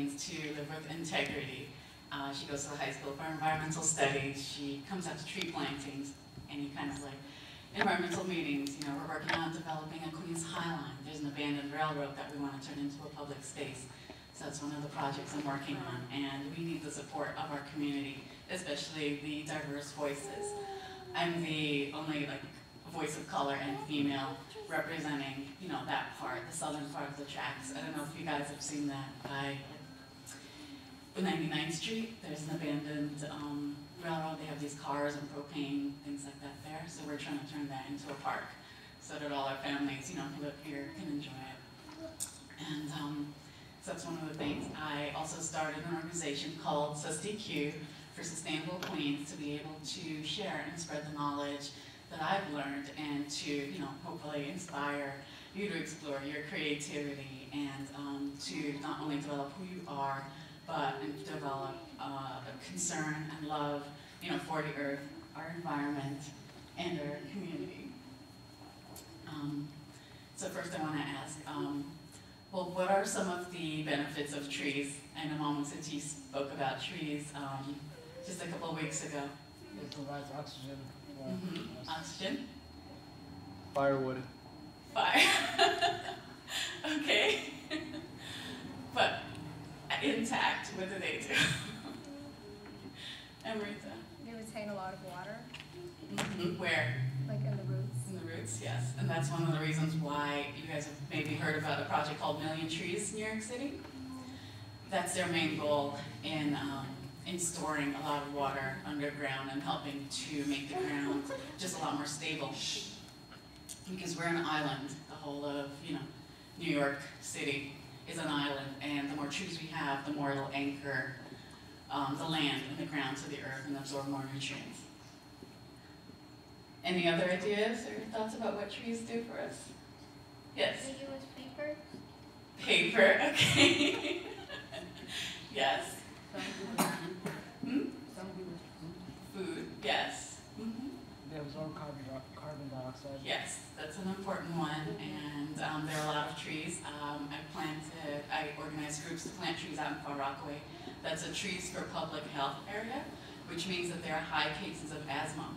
to live with integrity. She goes to the high school for environmental studies. She comes out to tree plantings, any kind of like environmental meetings. You know, we're working on developing a Queens High Line. There's an abandoned railroad that we want to turn into a public space. So that's one of the projects I'm working on, and we need the support of our community, especially the diverse voices. I'm the only voice of color and female representing, you know, that part, the southern part of the tracks. I don't know if you guys have seen that by the 99th Street. There's an abandoned railroad. They have these cars and propane, things like that there. So we're trying to turn that into a park so that all our families, you know, who live here can enjoy it. And so that's one of the things. I also started an organization called SUSTQ for Sustainable Queens to be able to share and spread the knowledge that I've learned and to, you know, hopefully inspire you to explore your creativity and to not only develop who you are, but develop a concern and love, you know, for the earth, our environment, and our community. So first I want to ask, well, what are some of the benefits of trees? I know Mama Suchi spoke about trees just a couple of weeks ago. It provides oxygen. Oxygen? Firewood. Fire. Okay. But intact, what do they do? Amrita? They retain a lot of water. Where? Like in the roots. In the roots, yes. And that's one of the reasons why you guys have maybe heard about a project called Million Trees in New York City. That's their main goal in storing a lot of water underground and helping to make the ground just a lot more stable. Because we're an island, the whole of, you know, New York City is an island, and the more trees we have, the more it'll anchor the land and the ground to the earth and absorb more nutrients. Any other ideas or thoughts about what trees do for us? Yes? They give us paper. Paper, okay. Yes. Food, yes. They absorb carbon dioxide. Yes, that's an important one, and there are a lot of trees. I organized groups to plant trees out in Far Rockaway. That's a Trees for Public Health area, which means that there are high cases of asthma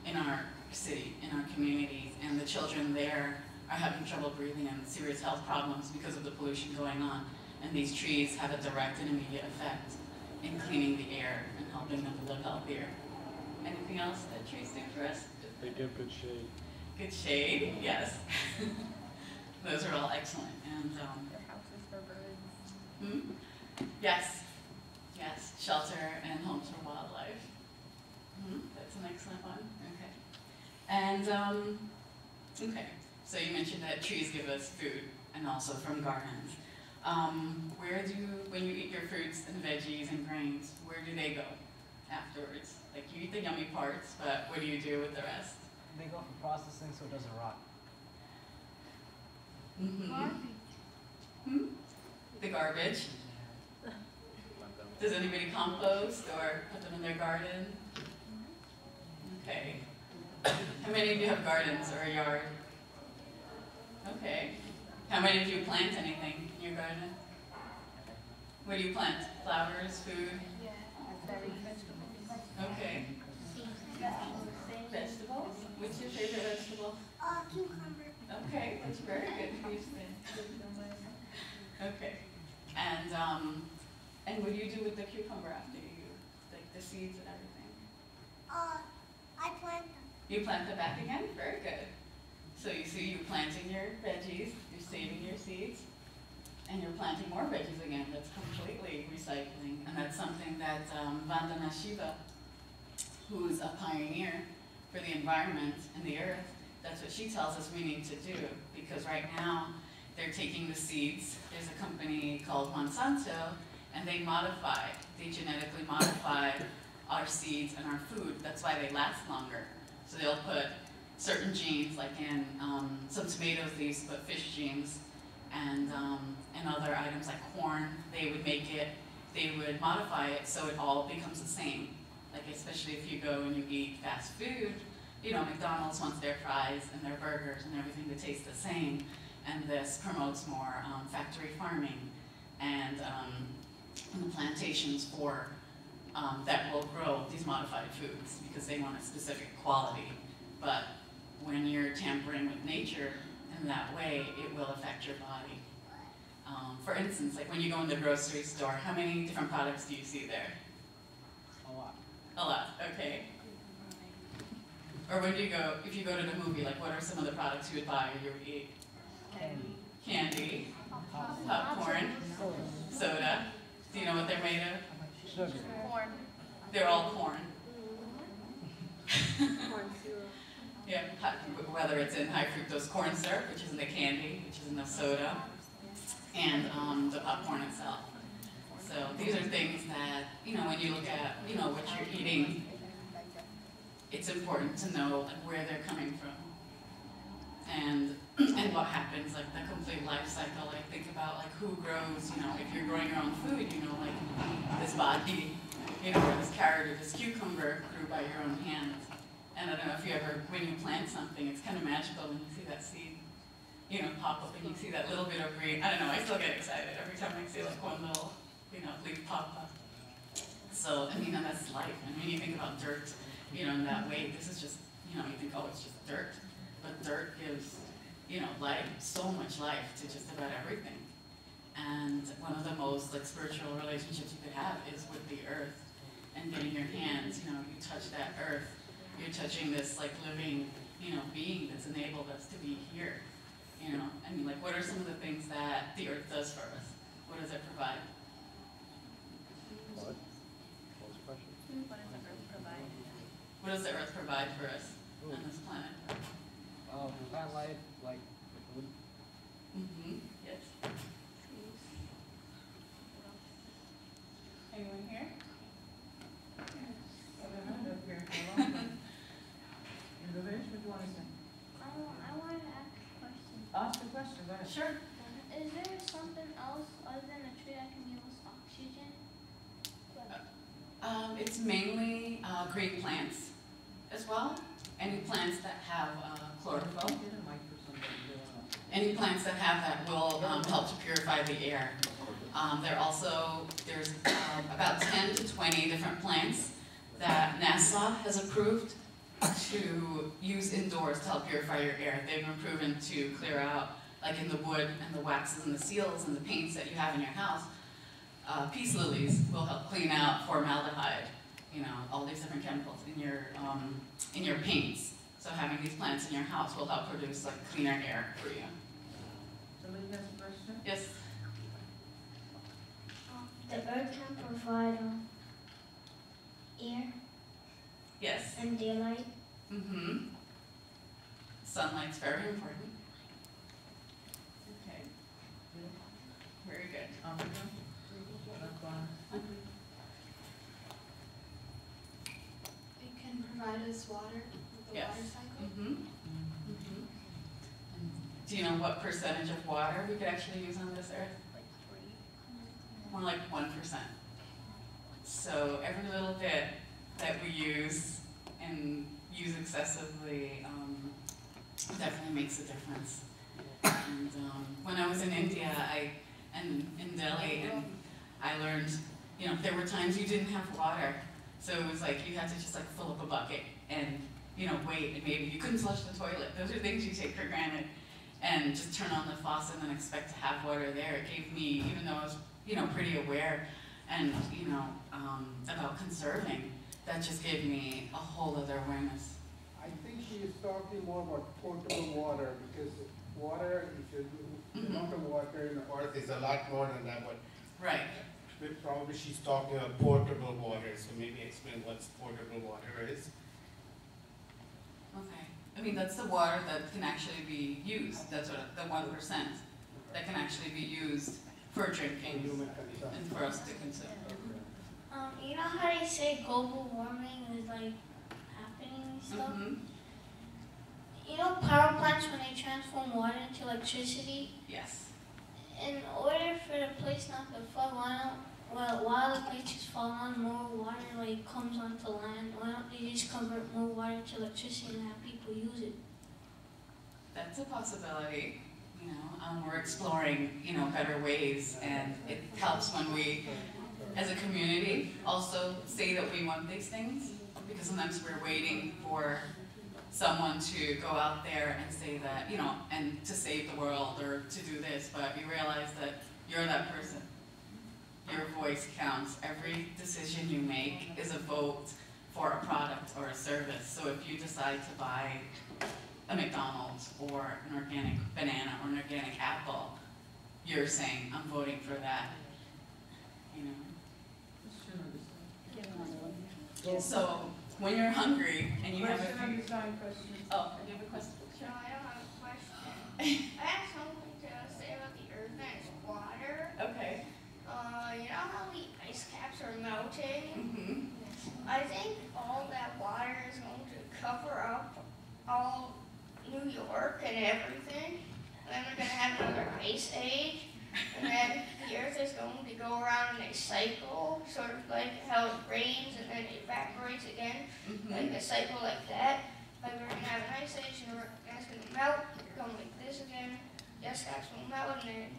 in our city, in our communities, and the children there are having trouble breathing and serious health problems because of the pollution going on. And these trees have a direct and immediate effect in cleaning the air and helping them to live healthier. Anything else that trees do for us? They give good shade. Good shade, yes. Those are all excellent. And Their houses for birds. yes, yes, shelter and homes for wildlife. That's an excellent one. Okay. And okay, so you mentioned that trees give us food and also from gardens. When you eat your fruits and veggies and grains, where do they go afterwards? Like, you eat the yummy parts, but what do you do with the rest? They go for processing so it doesn't rot. The garbage? Does anybody compost or put them in their garden? Okay. How many of you have gardens or a yard? Okay. How many of you plant anything in your garden? What do you plant? Flowers, food? Yeah. Vegetables. Okay. Vegetables? What's your favorite vegetable? Cucumber. Okay, that's very good for you. Okay. And what do you do with the cucumber after you, like the seeds and everything? I plant them. You plant them back again? Very good. So you see, you're planting your veggies, you're saving your seeds, and you're planting more veggies again. That's completely recycling. And that's something that Vandana Shiva, who's a pioneer for the environment and the earth, that's what she tells us we need to do. Because right now, they're taking the seeds. There's a company called Monsanto, and they genetically modify our seeds and our food. That's why they last longer. So they'll put certain genes, like in some tomatoes, they used to put fish genes, and other items like corn, they would modify it so it all becomes the same. Like, especially if you go and you eat fast food, you know, McDonald's wants their fries and their burgers and everything to taste the same, and this promotes more factory farming and and the plantations for that will grow these modified foods because they want a specific quality. But when you're tampering with nature in that way, it will affect your body. For instance, like when you go in the grocery store, how many different products do you see there? A lot. A lot, okay. Or when you go, if you go to the movie, like what are some of the products you would buy or you would eat? Candy. Candy, popcorn, soda. Do you know what they're made of? Sugar. Corn. They're all corn. Corn syrup. Yeah, whether it's in high fructose corn syrup, which is in the candy, which is in the soda, and the popcorn itself. So these are things that, you know, when you look at, you know, what you're eating, it's important to know like where they're coming from and what happens, like the complete life cycle. Like think about like who grows, you know, if you're growing your own food, you know, like this body, you know, or this carrot or this cucumber grew by your own hands. And I don't know if you ever, when you plant something, it's kind of magical when you see that seed, you know, pop up and you see that little bit of green. I don't know, I still get excited every time I see like one little, you know, leaf pop up. So, I mean, and that's life. And when you think about dirt, you know, in that way, this is just, you know, you think, oh, it's just dirt. But dirt gives, you know, life, so much life to just about everything. And one of the most like spiritual relationships you could have is with the earth. And getting your hands, you know, you touch that earth, you're touching this like living, you know, being that's enabled us to be here. You know, I mean, like what are some of the things that the earth does for us? What does it provide? What? What was the question? What does the earth provide? What does the earth provide for us on this planet? Plant life, like food. Mm-hmm. Yes. Anyone here? I want to ask a question. Ask the question, go ahead. Sure. Is there something else other than a tree that can give us oxygen? It's mainly green plants as well. Any plants that have chlorophyll. Get a mic for somebody, Any plants that have that will help to purify the air. There's about 10 to 20 different plants that NASA has approved to use indoors to help purify your air. They've been proven to clear out, like in the wood and the waxes and the seals and the paints that you have in your house. Peace lilies will help clean out formaldehyde, you know, all these different chemicals in your paints. So having these plants in your house will help produce like cleaner air for you. Somebody has a question? Yes. The earth can provide air Yes. and daylight. Mm-hmm. Sunlight's very important. Okay. Very good. It can provide us water with the Yes. water cycle. Mm-hmm. Mm-hmm. Do you know what percentage of water we could actually use on this earth? Like 3. More like 1%. So every little bit that we use and use excessively definitely makes a difference. And when I was in India, and in Delhi, and I learned, you know, there were times you didn't have water, so it was like you had to just like fill up a bucket and, you know, wait, and maybe you couldn't flush the toilet. Those are things you take for granted, and just turn on the faucet and expect to have water there. It gave me, even though I was, you know, pretty aware and, you know, about conserving, that just gave me a whole other awareness. I think she is talking more about potable water, because water, if you do, the amount of water in the earth is a lot more than that, but Right. probably she's talking about portable water, so maybe explain what portable water is. Okay. I mean, that's the water that can actually be used. That's what the 1% that can actually be used for drinking Human consumption. and for us to consume. You know how they say global warming is like happening and stuff? Mm-hmm. You know power plants, when they transform water into electricity, Yes. in order for the place not to flood, while the glaciers fall on, more water like comes onto land. Why don't they just convert more water to electricity and have people use it? That's a possibility. You know, we're exploring, you know, better ways, and it helps when we as a community, also say that we want these things, because sometimes we're waiting for someone to go out there and say that, you know, and to save the world or to do this, but you realize that you're that person. Your voice counts. Every decision you make is a vote for a product or a service. So if you decide to buy a McDonald's or an organic banana or an organic apple, you're saying, I'm voting for that. You know? So when you're hungry and you have a Question on few, the side, question. oh, you have a question? So I don't have a question. I have something to say about the earth and its water. Okay. You know how the ice caps are melting? Mm-hmm. I think all that water is going to cover up all New York and everything. And then we're going to have another ice age. And then the earth is going to go around in a cycle, sort of like how it rains and then it evaporates again, like a cycle like that. Like we're going to have an ice age and it's going to melt, come like this again. The ice caps will melt and then it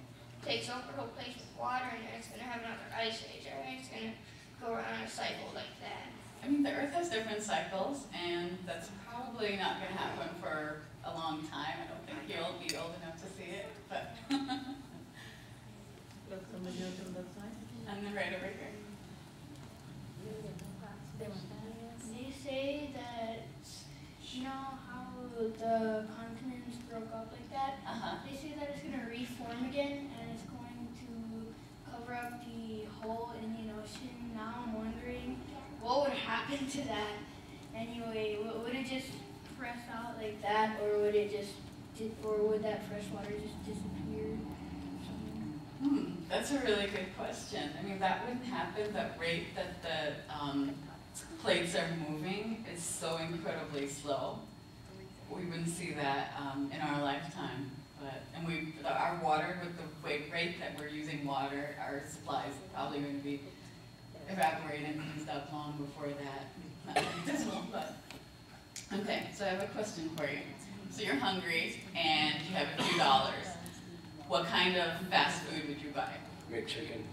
takes over the whole place with water and then it's going to have another ice age. Right? It's going to go around a cycle like that. I mean, the Earth has different cycles, and that's probably not going to happen for a long time. I don't think you'll be old enough to see it, but Look, somebody else on that side? I'm right over here. They say that, you know how the continents broke up like that? Uh-huh. They say that it's going to reform again and it's going to cover up the hole in the ocean. Now I'm wondering, what would happen to that anyway? Would it just press out like that, or would it just, or would that fresh water just disappear? That's a really good question. I mean, that wouldn't happen. The rate that the plates are moving is so incredibly slow. We wouldn't see that in our lifetime. But our water, with the rate that we're using water, our supply is probably going to be evaporated and used up long before that. Not dismal, but okay. So I have a question for you. So you're hungry and you have a few dollars. What kind of fast food would you buy? McChicken.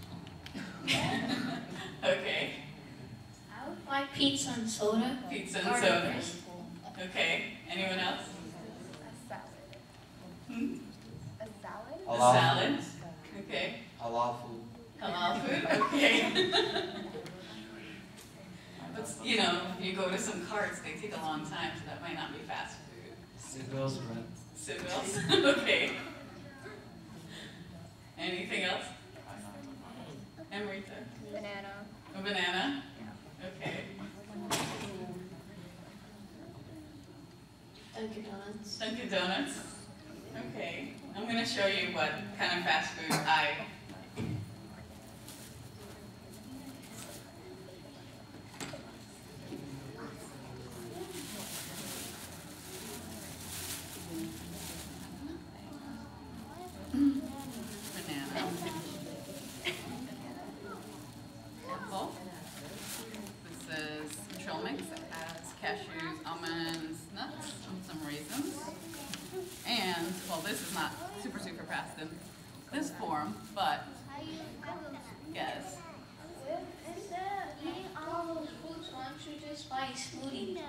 Okay. I would buy pizza and soda. Pizza and Or soda. rice. Okay. Anyone else? A salad. Hmm? A salad? A Halal salad. Okay. Halal food. Halal food. Okay. But you know, you go to some carts, they take a long time, so that might not be fast food. Civils, right? Civils. Okay. Anything else? Amrita? Banana. A banana? Okay. Dunkin' Donuts. Dunkin' Donuts? Okay. I'm going to show you what kind of fast food I... Banana. Apple. This is trail mix. It has cashews, almonds, nuts, and some raisins. And, well, this is not super fast in this form, but yes. Instead of eating all those foods, why don't you just buy a smoothie?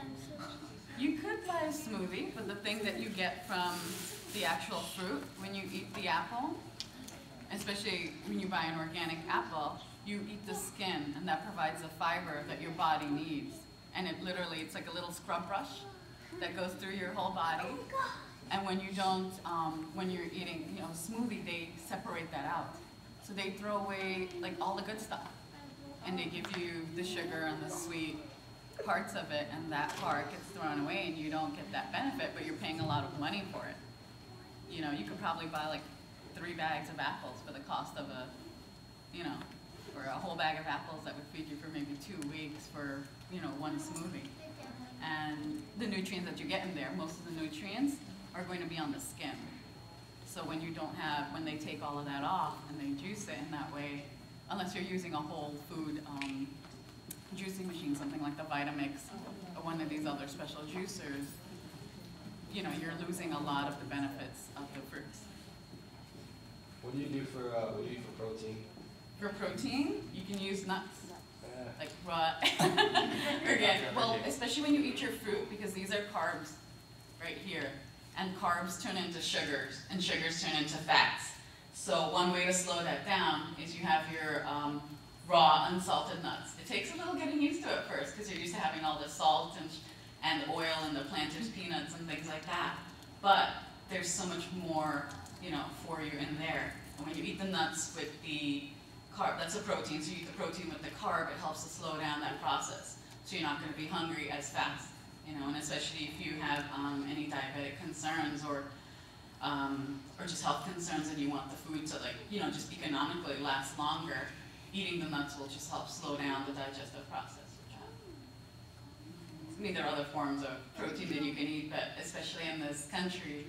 You could buy a smoothie, but the thing that you get from the actual fruit when you eat the apple, especially when you buy an organic apple, you eat the skin, and that provides the fiber that your body needs. And it literally, it's like a little scrub brush that goes through your whole body. And when you don't, when you're eating, you know, smoothie, they separate that out. So they throw away like all the good stuff, and they give you the sugar and the sweet parts of it, and that part gets thrown away, and you don't get that benefit, but you're paying a lot of money for it. You know, you could probably buy like 3 bags of apples for the cost of a, you know, or a whole bag of apples that would feed you for maybe 2 weeks for, you know, one smoothie. And the nutrients that you get in there, most of the nutrients are going to be on the skin. So when you don't have, when they take all of that off and they juice it in that way, unless you're using a whole food juicing machine, something like the Vitamix or one of these other special juicers, you know, you're losing a lot of the benefits of the fruits. What do you do for protein? For protein, you can use nuts, Yeah. like raw, organic. Well, especially when you eat your fruit, because these are carbs right here. And carbs turn into sugars, and sugars turn into fats. So one way to slow that down is you have your raw, unsalted nuts. It takes a little getting used to it first, because you're used to having all the salt and oil and the planter's peanuts and things like that. But there's so much more, for you in there. And when you eat the nuts with the carb, that's a protein, so you eat the protein with the carb, it helps to slow down that process. So you're not going to be hungry as fast, and especially if you have any diabetic concerns or just health concerns and you want the food to just economically last longer, eating the nuts will just help slow down the digestive process. I mean, there are other forms of protein that you can eat, but especially in this country,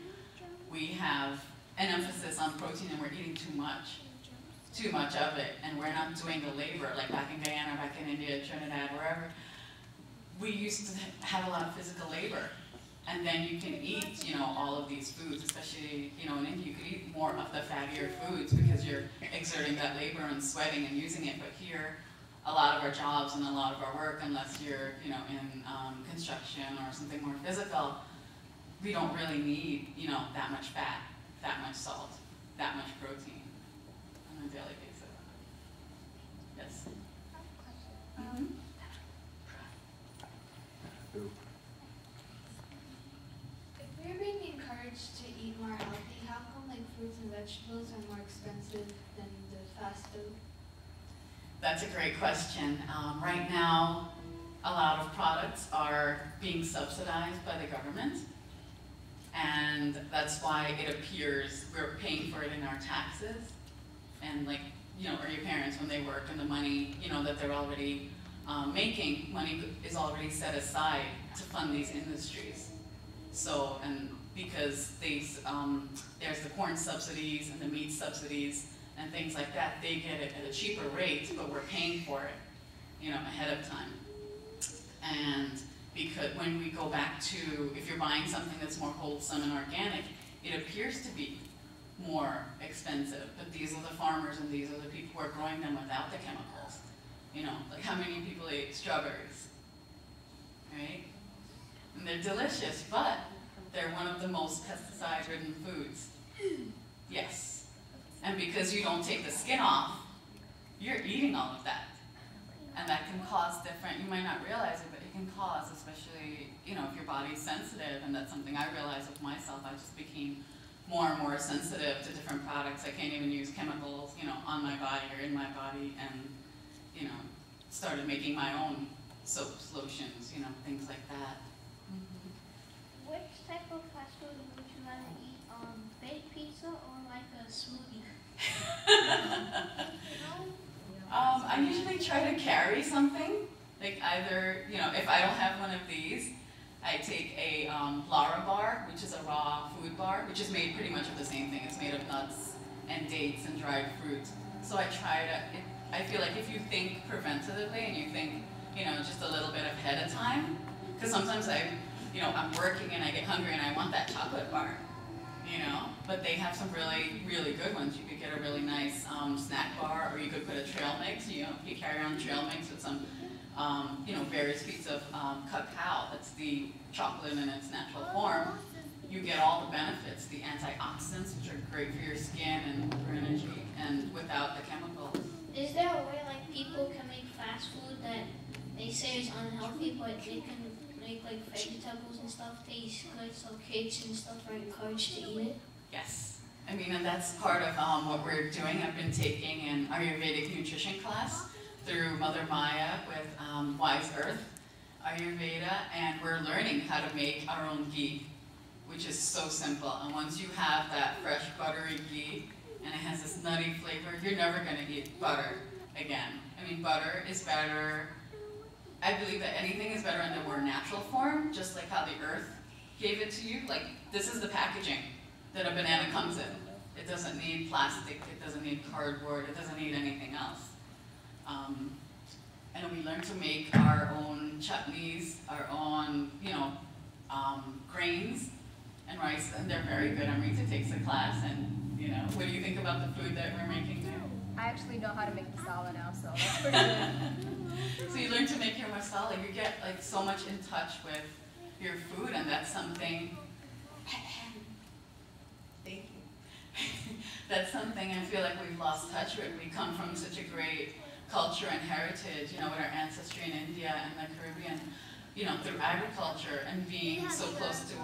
we have an emphasis on protein and we're eating too much of it, and we're not doing the labor, like back in Guyana, back in India, Trinidad, wherever. We used to have a lot of physical labor, and then you can eat, all of these foods, especially, in India, you could eat more of the fattier foods because you're exerting that labor and sweating and using it, but here, a lot of our jobs and a lot of our work, unless you're, in construction or something more physical, we don't really need, that much fat, that much salt, that much protein on a daily basis. Yes? Mm-hmm. If we're being encouraged to eat more healthy, how come fruits and vegetables are more expensive than the fast food? That's a great question. Right now, a lot of products are being subsidized by the government, and that's why it appears we're paying for it in our taxes, and or your parents when they work, and the money, that they're already making, money is already set aside to fund these industries. So, and because there's the corn subsidies and the meat subsidies and things like that, they get it at a cheaper rate, but we're paying for it, ahead of time. And because when we go back to, if you're buying something that's more wholesome and organic, it appears to be more expensive, but these are the farmers and these are the people who are growing them without the chemicals. Like how many people eat strawberries, right? And they're delicious, but they're one of the most pesticide-ridden foods. Yes. And because you don't take the skin off, you're eating all of that. And that can cause different, you might not realize it, but it can cause, especially, if your body's sensitive, and that's something I realized with myself. I just became more and more sensitive to different products. I can't even use chemicals, on my body or in my body, and, started making my own soaps, lotions, things like that. Mm-hmm. Which type of fast food would you rather eat? Baked pizza or like a smoothie? I usually try to carry something, like either, if I don't have one of these, I take a Lara bar, which is a raw food bar, which is made pretty much of the same thing. It's made of nuts and dates and dried fruit. So I try to, I feel like if you think preventatively and you think, just a little bit ahead of time, because sometimes I'm working and I get hungry and I want that chocolate bar, but they have some really, really good ones. You could get a really nice snack bar, or you could put a trail mix, you carry on trail mix with some, various pieces of cacao. That's the chocolate in its natural form. You get all the benefits, the antioxidants, which are great for your skin and for energy, and without the chemicals. Is there a way people can make fast food that they say is unhealthy, but they can make vegetables and stuff taste good, so kids and stuff are encouraged to eat it? Yes. I mean, and that's part of what we're doing. I've been taking an Ayurvedic nutrition class through Mother Maya with Wise Earth Ayurveda, and we're learning how to make our own ghee, which is so simple. And once you have that fresh buttery ghee, and it has this nutty flavor, you're never going to eat butter again. I mean, butter is better. I believe that anything is better in the more natural form, just like how the earth gave it to you. Like, this is the packaging that a banana comes in. It doesn't need plastic, it doesn't need cardboard, it doesn't need anything else. And we learn to make our own chutneys, our own, grains and rice, and they're very good. Amrita takes a class, and what do you think about the food that we're making now? I actually know how to make masala now, so that's pretty good. So you learn to make your masala. You get like so much in touch with your food, and that's something. Thank you. That's something I feel like we've lost touch with. We come from such a great culture and heritage, you know, with our ancestry in India and the Caribbean, you know, through agriculture and being so close to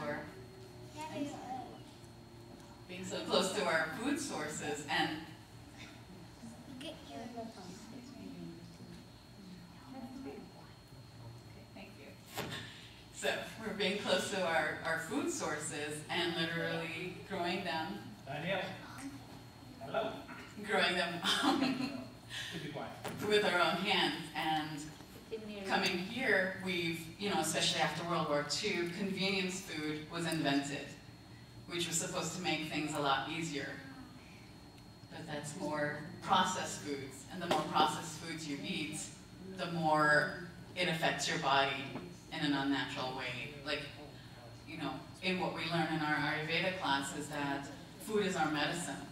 our food sources. And thank you. So we're being close to our food sources and literally growing them. Daniel. Hello. Growing them Be quiet. with our own hands. And coming here, we've, you know, especially after World War II, convenience food was invented, which was supposed to make things a lot easier. But that's more processed foods. And the more processed foods you eat, the more it affects your body in an unnatural way. Like, you know, in what we learn in our Ayurveda class is that food is our medicine.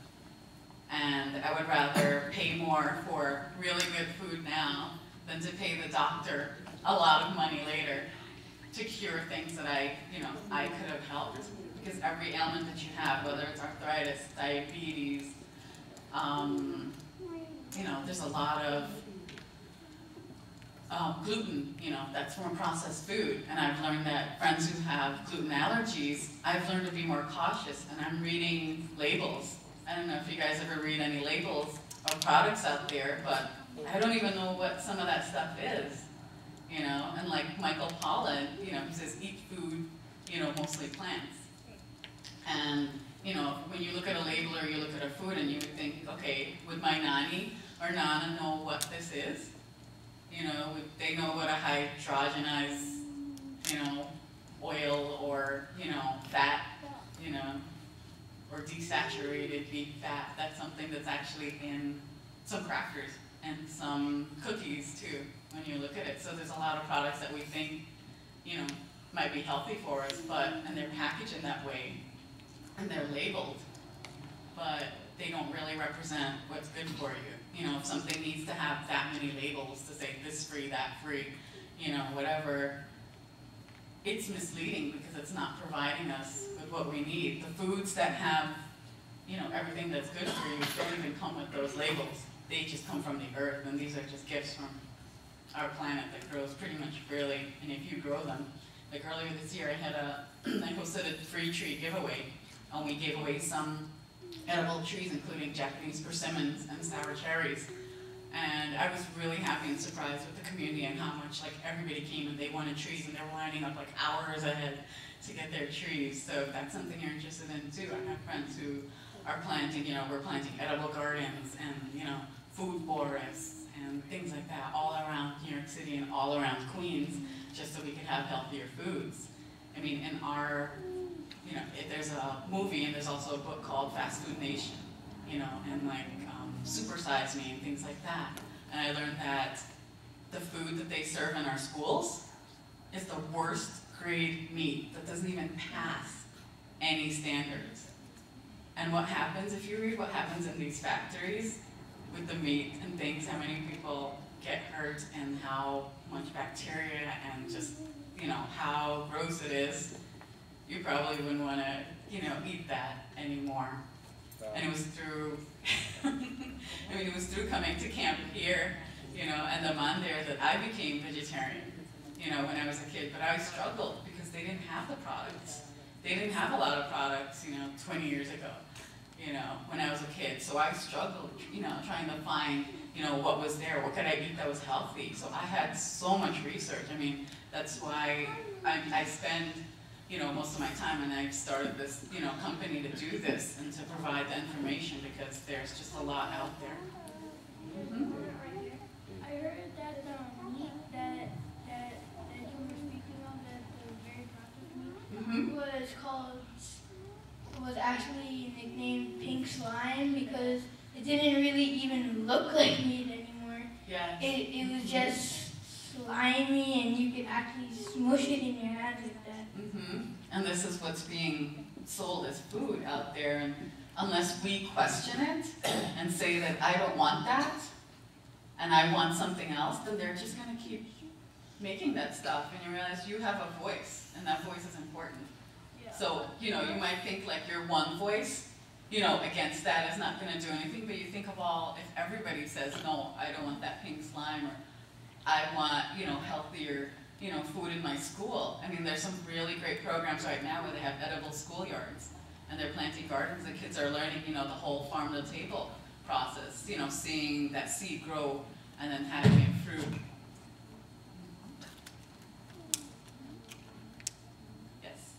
And I would rather pay more for really good food now than to pay the doctor a lot of money later to cure things that I could have helped. Because every ailment that you have, whether it's arthritis, diabetes, you know, there's a lot of gluten, you know, that's from processed food. And I've learned that friends who have gluten allergies, I've learned to be more cautious, and I'm reading labels. I don't know if you guys ever read any labels of products out there, but I don't even know what some of that stuff is, you know. And like Michael Pollan, you know, he says eat food, you know, mostly plants. And, you know, when you look at a label or you look at a food and you would think, okay, would my nani or nana know what this is? You know, would they know what a hydrogenized, you know, oil or, you know, fat, you know, or desaturated beef fat? That's something that's actually in some crackers and some cookies too, when you look at it. So there's a lot of products that we think, you know, might be healthy for us, and they're packaged in that way, and they're labeled, but they don't really represent what's good for you. You know, if something needs to have that many labels to say this free, that free, you know, whatever, it's misleading because it's not providing us with what we need. The foods that have, you know, everything that's good for you don't even come with those labels. They just come from the earth, and these are just gifts from our planet that grows pretty much freely, and if you grow them. Like earlier this year, I hosted a free tree giveaway, and we gave away some edible trees, including Japanese persimmons and sour cherries. And I was really happy and surprised with the community and how much like everybody came and they wanted trees, and they were lining up like hours ahead to get their trees. So if that's something you're interested in too, I have friends who are planting, you know, we're planting edible gardens and, you know, food forests and things like that all around New York City and all around Queens, just so we could have healthier foods. I mean, in our, you know, there's a movie and there's also a book called Fast Food Nation, you know, and like Super Size Me and things like that. And I learned that the food that they serve in our schools is the worst grade meat that doesn't even pass any standards. And what happens, if you read what happens in these factories with the meat and things, how many people get hurt and how much bacteria and just, you know, how gross it is, you probably wouldn't want to, you know, eat that anymore. And it was through, I mean, it was through coming to camp here, you know, and the mandir that I became vegetarian, you know, when I was a kid. But I struggled because they didn't have the products. They didn't have a lot of products, you know, 20 years ago, you know, when I was a kid. So I struggled, you know, trying to find, you know, what was there, what could I eat that was healthy. So I had so much research. I mean, that's why I spend, you know, most of my time, and I've started this, you know, company to do this and to provide the information because there's just a lot out there. Mm-hmm. I heard that the meat that you were speaking of, that the very processed meat, was actually nicknamed pink slime because it didn't really even look like meat anymore. Yeah. It was just slimy, and you could actually smush it in your hands like that. Mm-hmm. And this is what's being sold as food out there. And unless we question it and say that I don't want that, and I want something else, then they're just gonna keep making that stuff, and you realize you have a voice, and that voice is important. So, you know, you might think like your one voice, you know, against that is not gonna do anything, but you think of all, if everybody says, no, I don't want that pink slime, or I want, you know, healthier, you know, food in my school. I mean, there's some really great programs right now where they have edible schoolyards, and they're planting gardens, the kids are learning, you know, the whole farm to table process, you know, seeing that seed grow and then having it fruit. Yes?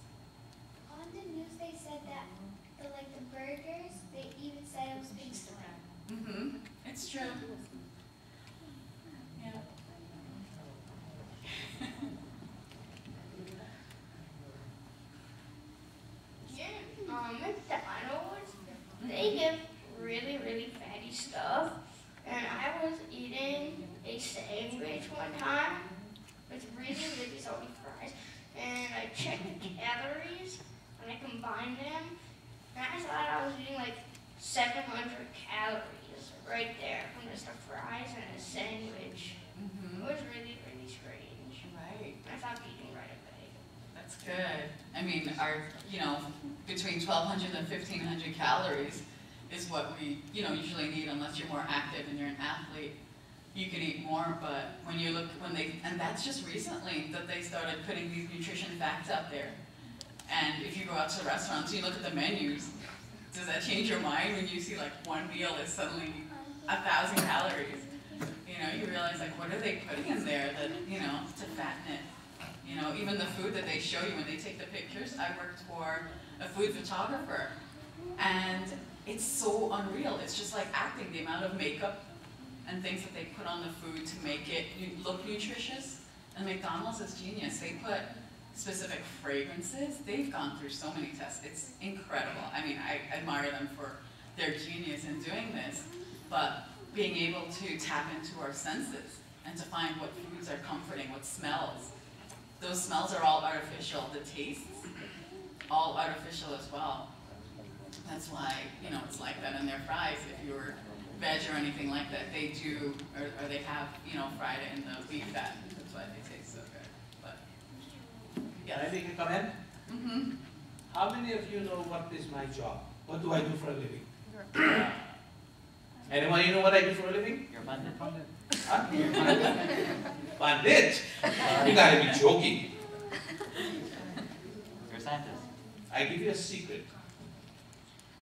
On the news, they said that the burgers, they even said it was pink slime. Mm-hmm, it's true. Yeah. McDonald's, they give really, really fatty stuff. And I was eating a sandwich one time with really, really salty fries. And I checked the calories, and I combined them. And I thought I was eating like 700 calories right there from just the fries and a sandwich. Mm-hmm. It was really, really strange. Right. I stopped eating right away. That's good. I mean, our, you know, between 1,200 and 1,500 calories is what we, you know, usually need unless you're more active and you're an athlete. You can eat more, but when you look, and that's just recently that they started putting these nutrition facts out there. And if you go out to restaurants, you look at the menus, does that change your mind when you see like one meal is suddenly 1,000 calories? You know, you realize like, what are they putting in there that, you know, to fatten it? You know, even the food that they show you when they take the pictures. I worked for a food photographer, and it's so unreal. It's just like acting, the amount of makeup and things that they put on the food to make it look nutritious. And McDonald's is genius. They put specific fragrances. They've gone through so many tests. It's incredible. I mean, I admire them for their genius in doing this, but being able to tap into our senses and to find what foods are comforting, what smells. Those smells are all artificial. The tastes, all artificial as well. That's why, you know, it's like that in their fries. If you're veg or anything like that, they do, or they have, you know, fried it in the beef fat. That's why they taste so good. But, Can I make a comment? mm-hmm. How many of you know what is my job? What do I do for a living? Anyone you know what I do for a living? You're a bandit. Huh? Bandit? You gotta be joking. You're a scientist. I give you a secret.